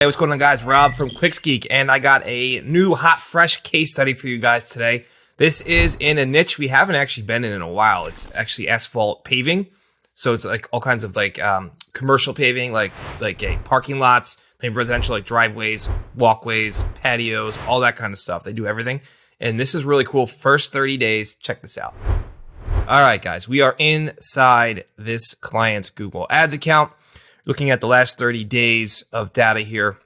Hey, what's going on, guys? Rob from ClicksGeek, and I got a new hot, fresh case study for you guys today. This is in a niche we haven't actually been in a while. It's actually asphalt paving. So it's like all kinds of commercial paving, like parking lots, maybe residential, like driveways, walkways, patios, all that kind of stuff. They do everything. And this is really cool. First 30 days. Check this out. All right, guys, we are inside this client's Google Ads account. Looking at the last 30 days of data here,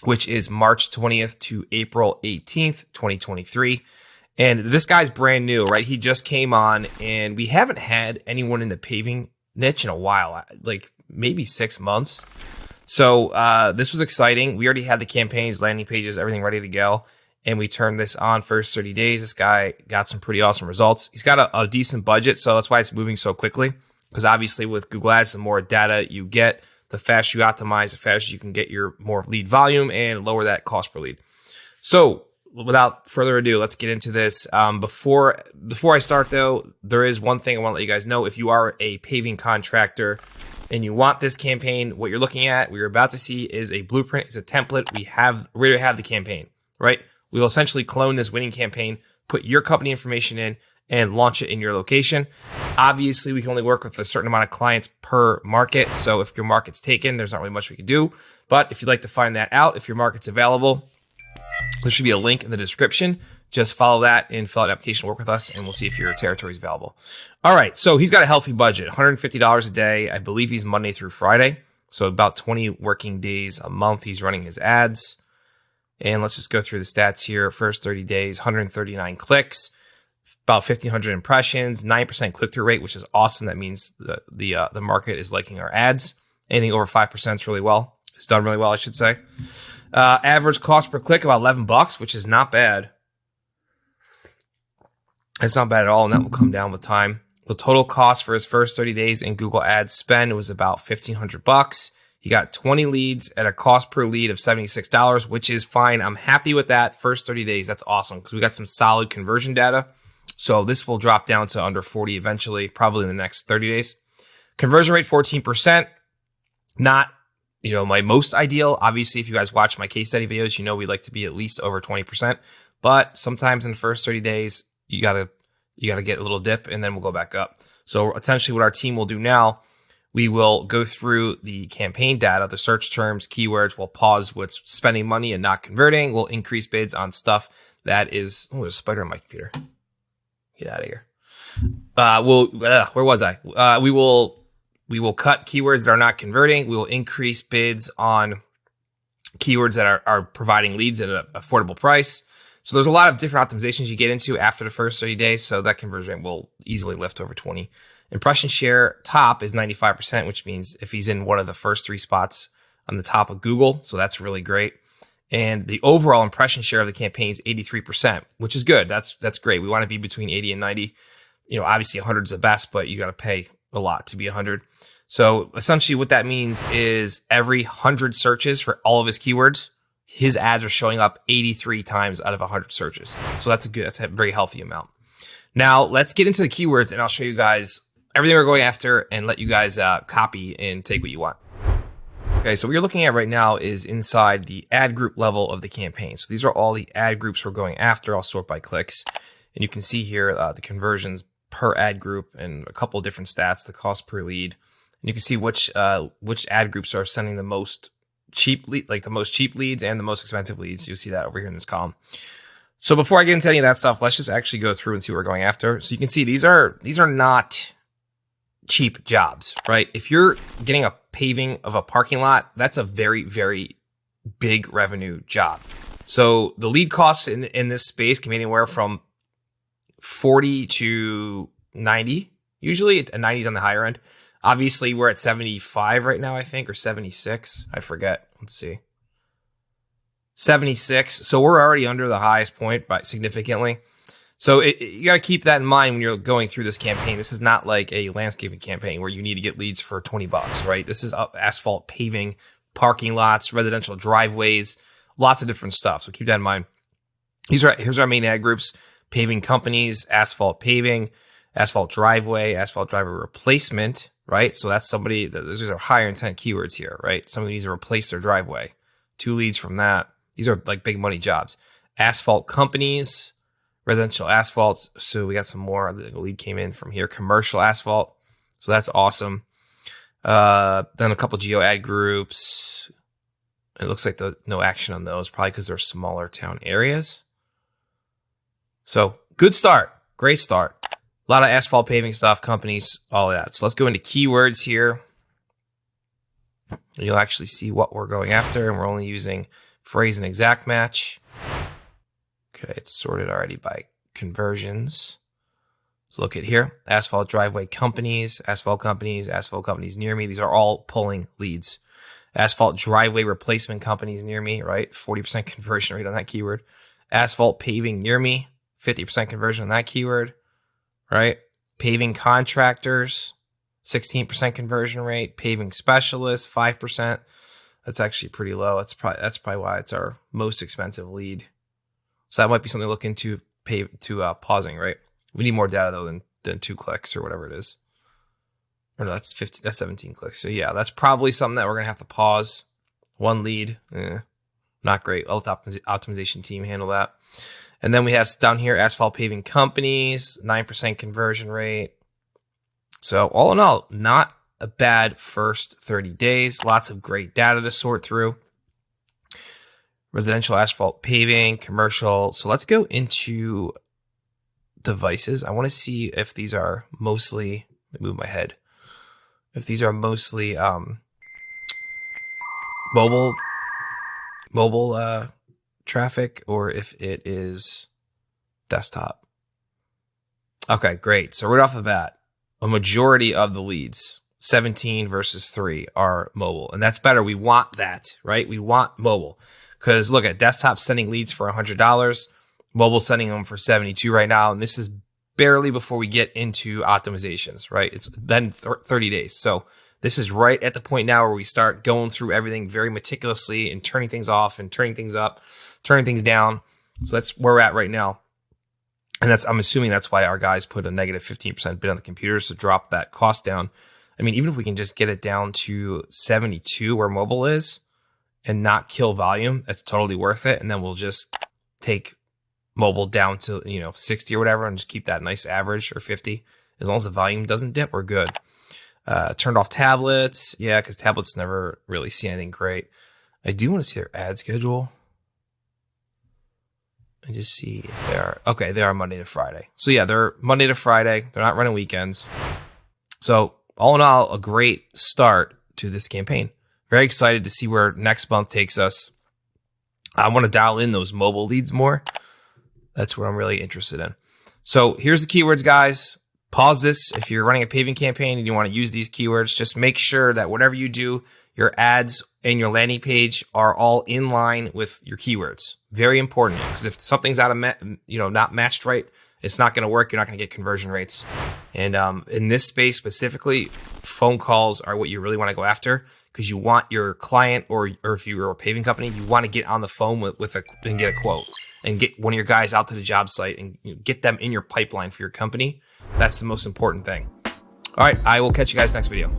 which is March 20th to April 18th, 2023. And this guy's brand new, right? He just came on, and we haven't had anyone in the paving niche in a while, like maybe 6 months. So this was exciting. We already had the campaigns, landing pages, everything ready to go. And we turned this on first 30 days. This guy got some pretty awesome results. He's got a decent budget, so that's why it's moving so quickly. Because obviously with Google Ads, the more data you get, the faster you optimize, the faster you can get your more lead volume and lower that cost per lead. So without further ado, let's get into this. Before I start though, there is one thing I want to let you guys know. If you are a paving contractor and you want this campaign, what you're looking at, what you're about to see is a blueprint, it's a template. We already have the campaign, right? We will essentially clone this winning campaign, put your company information in, and launch it in your location. Obviously, we can only work with a certain amount of clients per market. So if your market's taken, there's not really much we can do. But if you'd like to find that out, if your market's available, there should be a link in the description. Just follow that and fill out an application to work with us, and we'll see if your territory is available. All right, so he's got a healthy budget, $150 a day. I believe he's Monday through Friday. So about 20 working days a month he's running his ads. And let's just go through the stats here. First 30 days, 139 clicks. About 1,500 impressions, 9% click-through rate, which is awesome. That means the market is liking our ads. Anything over 5% is really well. It's done really well, I should say. Average cost per click about $11, which is not bad. It's not bad at all, and that will come down with time. The total cost for his first 30 days in Google Ads spend was about $1,500. He got 20 leads at a cost per lead of $76, which is fine. I'm happy with that. First 30 days, that's awesome because we got some solid conversion data. So this will drop down to under 40 eventually, probably in the next 30 days. Conversion rate, 14%. Not, my most ideal. Obviously, if you guys watch my case study videos, we like to be at least over 20%. But sometimes in the first 30 days, you gotta get a little dip, and then we'll go back up. So essentially what our team will do now, we will go through the campaign data, the search terms, keywords. We'll pause what's spending money and not converting. We'll increase bids on stuff that is... Oh, there's a spider on my computer. Get out of here. Where was I? We will cut keywords that are not converting. We will increase bids on keywords that are providing leads at an affordable price. So there's a lot of different optimizations you get into after the first 30 days. So that conversion rate will easily lift over 20. Impression share top is 95%, which means if he's in one of the first 3 spots on the top of Google. So that's really great. And the overall impression share of the campaign is 83%, which is good. That's great. We want to be between 80 and 90. Obviously 100 is the best, but you got to pay a lot to be 100. So essentially what that means is every 100 searches for all of his keywords, his ads are showing up 83 times out of 100 searches. So that's a very healthy amount. Now let's get into the keywords, and I'll show you guys everything we're going after and let you guys copy and take what you want. Okay, so what you're looking at right now is inside the ad group level of the campaign. So these are all the ad groups we're going after. I'll sort by clicks. And you can see here the conversions per ad group and a couple of different stats, the cost per lead. And you can see which ad groups are sending the most cheap leads and the most expensive leads. You'll see that over here in this column. So before I get into any of that stuff, let's just actually go through and see what we're going after. So you can see these are not cheap jobs, right? If you're getting a paving of a parking lot, that's a very, very big revenue job. So the lead costs in this space can be anywhere from 40 to 90. Usually a 90 is on the higher end. Obviously we're at 75 right now, I think, or 76. I forget. Let's see. 76. So we're already under the highest point by significantly. So you got to keep that in mind when you're going through this campaign. This is not like a landscaping campaign where you need to get leads for $20, right? This is asphalt paving, parking lots, residential driveways, lots of different stuff. So keep that in mind. Here's our main ad groups: paving companies, asphalt paving, asphalt driveway replacement, right? So that's those are higher intent keywords here, right? Somebody needs to replace their driveway. 2 leads from that. These are like big money jobs. Asphalt companies, residential asphalt. So we got some more. The lead came in from here. Commercial asphalt. So that's awesome. Then a couple geo ad groups. It looks like no action on those, probably because they're smaller town areas. So good start. Great start. A lot of asphalt paving stuff, companies, all of that. So let's go into keywords here. You'll actually see what we're going after, and we're only using phrase and exact match. Okay, it's sorted already by conversions. Let's look at here. Asphalt driveway companies, asphalt companies near me. These are all pulling leads. Asphalt driveway replacement companies near me, right? 40% conversion rate on that keyword. Asphalt paving near me, 50% conversion on that keyword, right? Paving contractors, 16% conversion rate. Paving specialists, 5%. That's actually pretty low. That's probably why it's our most expensive lead. So that might be something to look into pausing, right? We need more data though than 2 clicks or whatever it is. Or no, that's 15. That's 17 clicks. So yeah, that's probably something that we're gonna have to pause. 1 lead, not great. I'll let the optimization team handle that. And then we have down here asphalt paving companies, 9% conversion rate. So all in all, not a bad first 30 days. Lots of great data to sort through. Residential asphalt paving, commercial. So let's go into devices. I want to see if these are mostly, let me move my head. If these are mostly mobile traffic or if it is desktop. Okay, great. So right off the bat, a majority of the leads, 17 versus 3, are mobile. And that's better. We want that, right? We want mobile. Because look at desktop sending leads for $100, mobile sending them for $72 right now. And this is barely before we get into optimizations, right? It's been 30 days. So this is right at the point now where we start going through everything very meticulously and turning things off and turning things up, turning things down. So that's where we're at right now. And I'm assuming that's why our guys put a negative 15% bid on the computers to drop that cost down. I mean, even if we can just get it down to 72 where mobile is and not kill volume, that's totally worth it. And then we'll just take mobile down to 60 or whatever and just keep that nice average, or 50. As long as the volume doesn't dip, we're good. Turned off tablets. Yeah, because tablets never really see anything great. I do want to see their ad schedule and just see if they are. Okay, they are Monday to Friday. So yeah, they're Monday to Friday. They're not running weekends. So all in all, a great start to this campaign. Very excited to see where next month takes us. I want to dial in those mobile leads more. That's what I'm really interested in. So here's the keywords, guys. Pause this if you're running a paving campaign and you want to use these keywords. Just make sure that whatever you do, your ads and your landing page are all in line with your keywords. Very important, because if something's out of not matched right, it's not going to work. You're not going to get conversion rates. And in this space specifically, phone calls are what you really want to go after, because you want your client or if you're a paving company, you want to get on the phone and get a quote and get one of your guys out to the job site and get them in your pipeline for your company. That's the most important thing. All right, I will catch you guys next video.